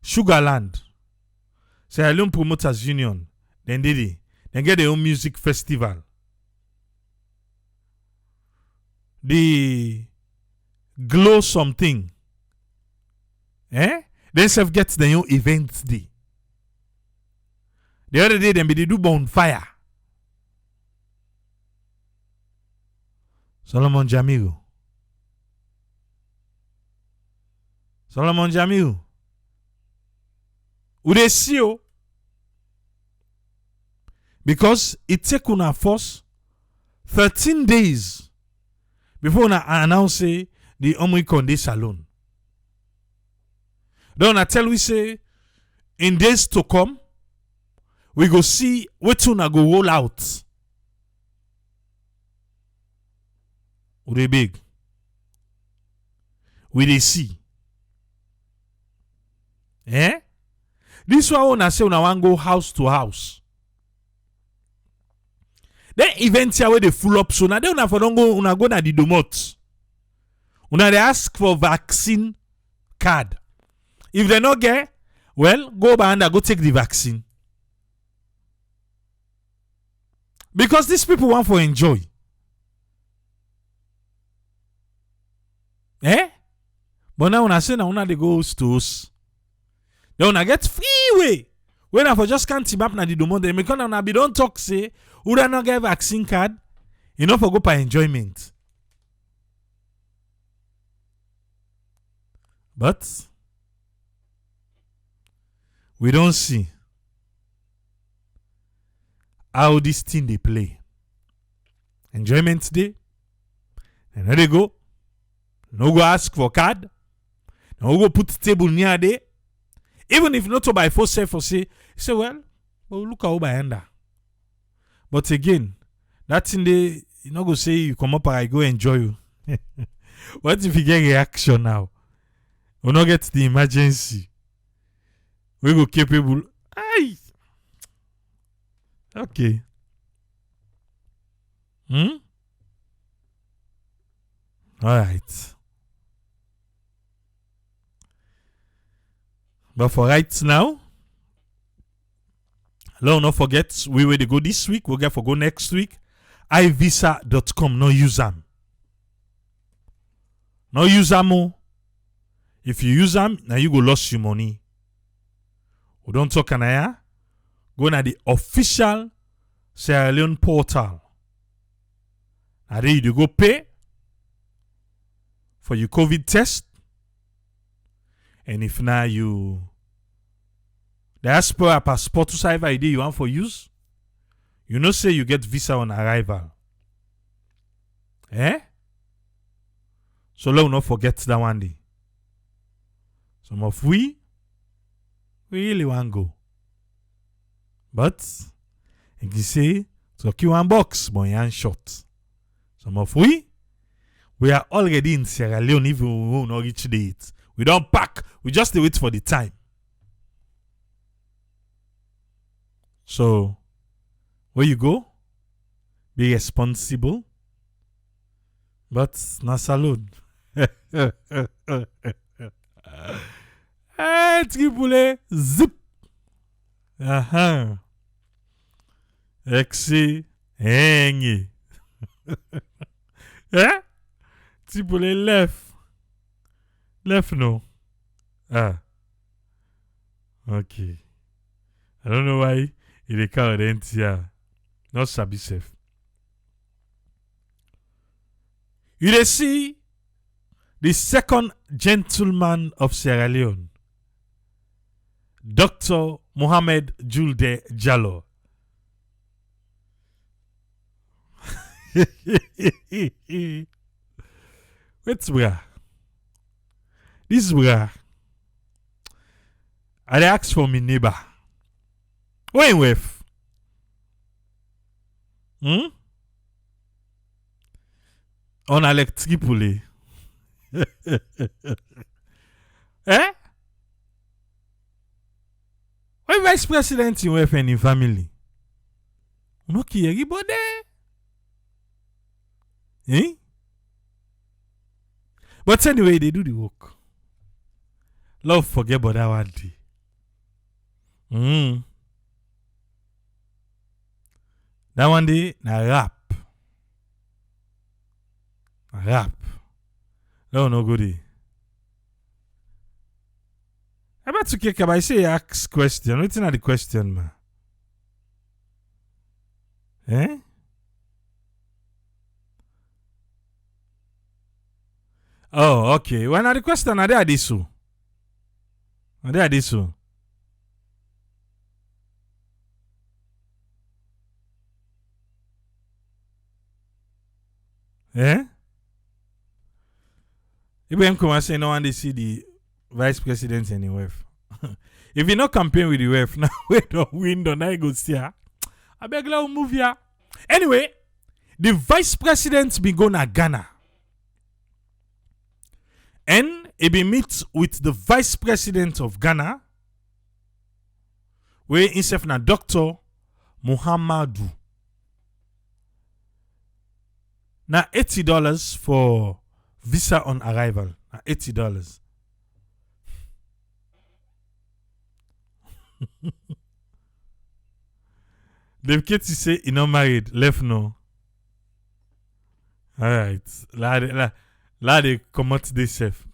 S1: Sugarland, Sierra Leone Promoters Union, then they get their own music festival. The Glow something. They self get their own events day. The other day they do bonfire. Solomon Jamiu. Who they see you? Because it take una force 13 days before una announce say the Omicron dey salon. Then I tell we say in days to come we go see wetin una go roll out. We dey big. We dey see. This one una say una wan go house to house. Then event here where they full up so now they una for don't go una go na the domot. Una they ask for vaccine card. If they not get, well, go by and go take the vaccine. Because these people want for enjoy. But now una say now una they go host to host. Then una get free way. When I for just can't team up na the domot, they make una be don't talk say who don't not get vaccine card, you know for go by enjoyment. But we don't see how this thing they play. Enjoyment day, and there they go. No go ask for card. No go put table near there. Even if not to by force self or say well look how by under. But again, that thing they you not go say you come up and I go enjoy you. What if you get reaction now? We not get the emergency. We go capable. Aye. Okay. Alright. But for right now, don't not forget we will go this week, we'll get for go next week. ivisa.com, no use them. No use them. If you use them, now you go lose your money. We don't talk anaya. Go na the official Sierra Leone portal. Now there you go pay for your COVID test. And if now you diaspora passport to save ID you want for use, you know say you get visa on arrival. So let not forget that one day. Some of we really want go. But you can say talk one box, but you short. Some of we are already in Sierra Leone even we will not reach date. We don't pack. We just wait for the time. So, where you go, be responsible. But, na salud. Tripule, zip. Exe, hengi. Tripule left. Left no. Okay. I don't know why it is called NTR. Not sabi safe. You dey see the second gentleman of Sierra Leone, Dr. Mohamed Julde Jallo. Wait, where? This bra. I dey ask for my neighbor. When with? On electric poulet. Eh? When vice president in with any family? No care everybody. Eh? But anyway, they do the work. Love forget about that one day. That one day, na rap. Rap. No, no good. I bet to kick up. I say ask question. What's not the question, man? Eh? Oh, okay. When are the question? Are they this? Are they this? Eh? Ibrahim Kuma say no one they see the vice president anywhere. If you not campaign with the ref, now wait the window, now you go see her. I beg you move here. Anyway, the vice president be going to Ghana. And he be meet with the vice president of Ghana, where himself na Dr. Muhammadu. Na $80 for visa on arrival. Na $80. The kid say he not married, left no. Alright. La they come out this safe.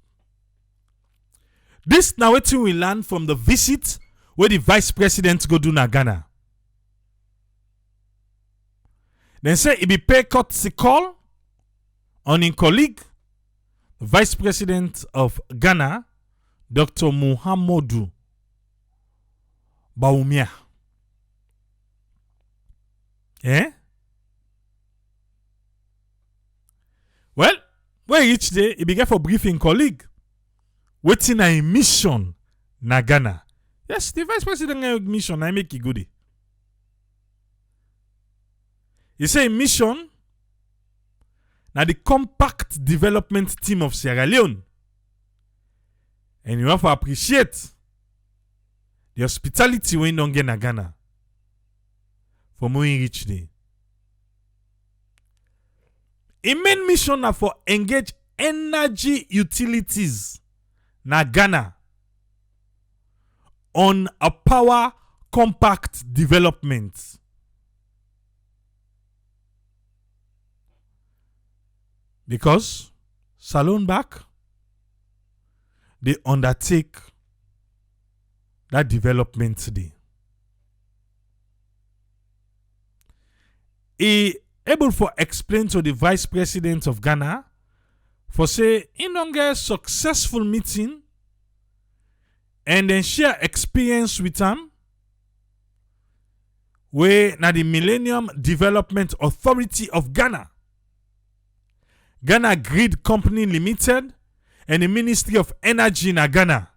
S1: This now what we learn from the visit where the vice president go do na Ghana. Then say he be pay courtesy call on his colleague, the vice president of Ghana, Dr. Muhammadu Bawumia. Eh? Well, when he reach there, he began for briefing colleague. Waiting a mission na Ghana. Yes, the vice president a mission, I make it good. He say mission na the compact development team of Sierra Leone. And you have to appreciate the hospitality when you don't get na Ghana. For when you reach there. A main mission na for engage energy utilities na Ghana on a power compact development. Because Salon back, they undertake that development today. He able for explain to the vice president of Ghana for say in don't get successful meeting and then share experience with them where na the Millennium Development Authority of Ghana, Ghana Grid Company Limited, and the Ministry of Energy in Ghana,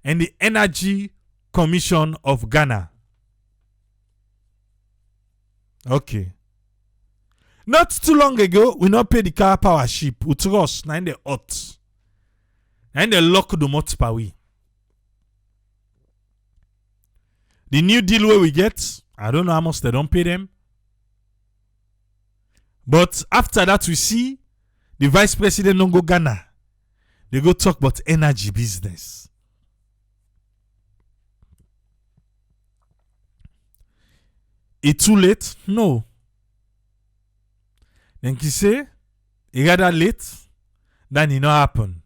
S1: and the Energy Commission of Ghana. Okay. Not too long ago, we not pay the car power ship. Utros, na in the hot. Na in the lock the mot per we. The new deal where we get, I don't know how much they don't pay them. But after that, we see the vice president don't go Ghana. They go talk about energy business. It's too late? No. Then he say, it rather late than it not happen.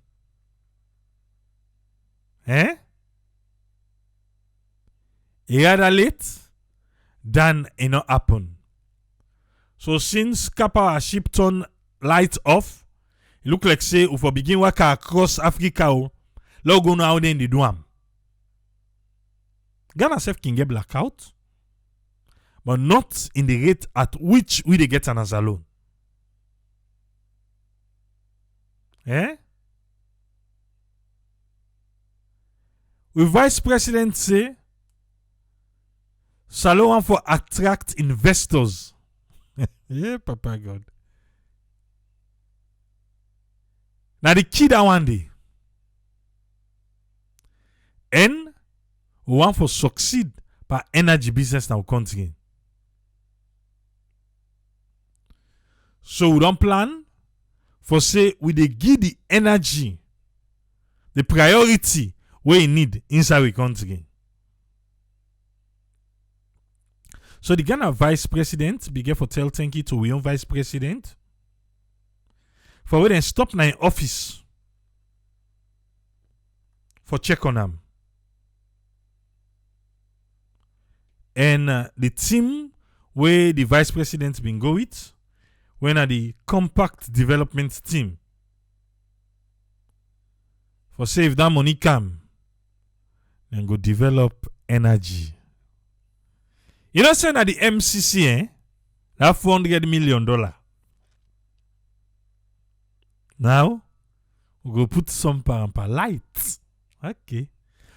S1: Eh? It rather late than it not happen. So since Kappa ship turn light off, it look like say if we begin work across Africa, lo go know how they do am. Ghana self can get blackout, but not in the rate at which we they get an as alone. Eh? with vice president say Salon want for attract investors. Yeah, Papa God. Now the key that one day. And we want for succeed by energy business now country. So we don't plan for say we dey give the energy, the priority we need inside the country. So the Ghana vice president began for tell thank you to we own vice president for when they stop na in office for check on them. And the team where the vice president been go with, when are the compact development team. For say if that money come, then go develop energy. You know, say na the MCC, that $400 million. Now, we go put some per lights. Okay.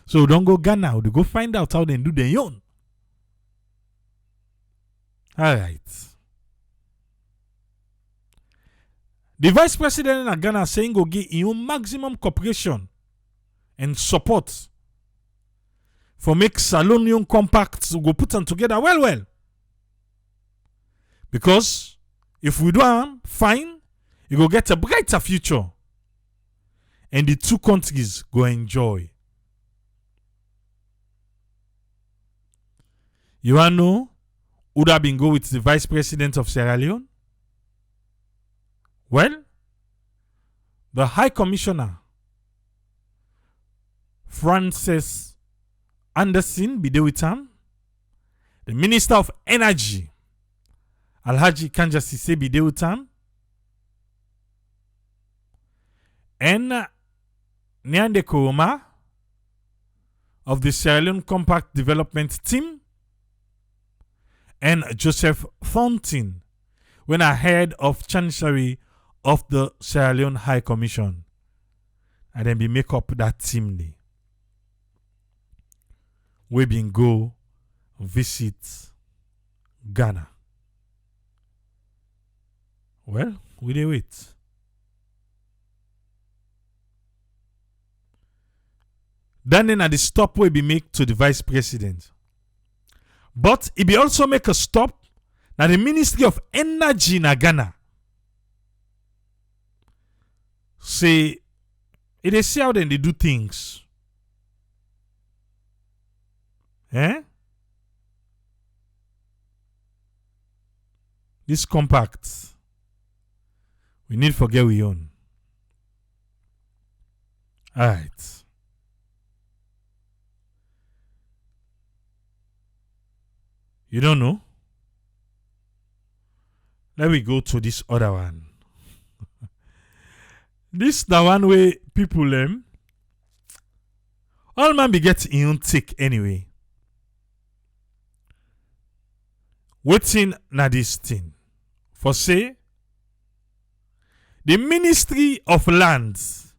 S1: So we don't go Ghana, we go find out how they do their own. Alright. The vice president of Ghana saying go give you maximum cooperation and support for make Salon Young compacts go put them together well. Because if we do them fine, you go get a brighter future. And the two countries go enjoy. You wanna know who that been go with the vice president of Sierra Leone? Well, the High Commissioner Frances Anderson be there with him. The Minister of Energy Alhaji Kanjasi say be there with him. And Nyande Koroma of the Sierra Leone Compact Development Team and Joseph Thornton when ahead of Chancery of the Sierra Leone High Commission. And then we make up that team day. We been go visit Ghana. Well, we dey wait. Then at the stop we be make to the vice president. But it be also make a stop na the Ministry of Energy in Ghana. Say, they see how then they do things. This compact, we need forget we own. Alright. You don't know? Let me go to this other one. This the one way people all man be get in tick anyway. Waiting na this thing. For say the Ministry of Lands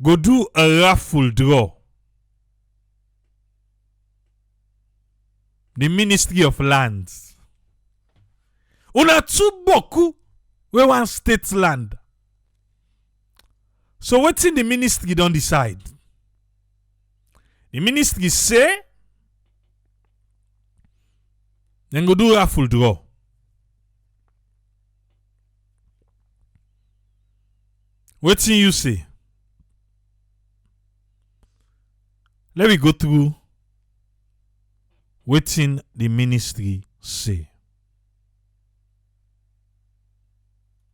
S1: go do a raffle draw. The Ministry of Lands. Una too boku we want state land. So what's in the ministry don't decide? The ministry say then go do a full draw. What's in you say? Let me go through what's in the ministry say.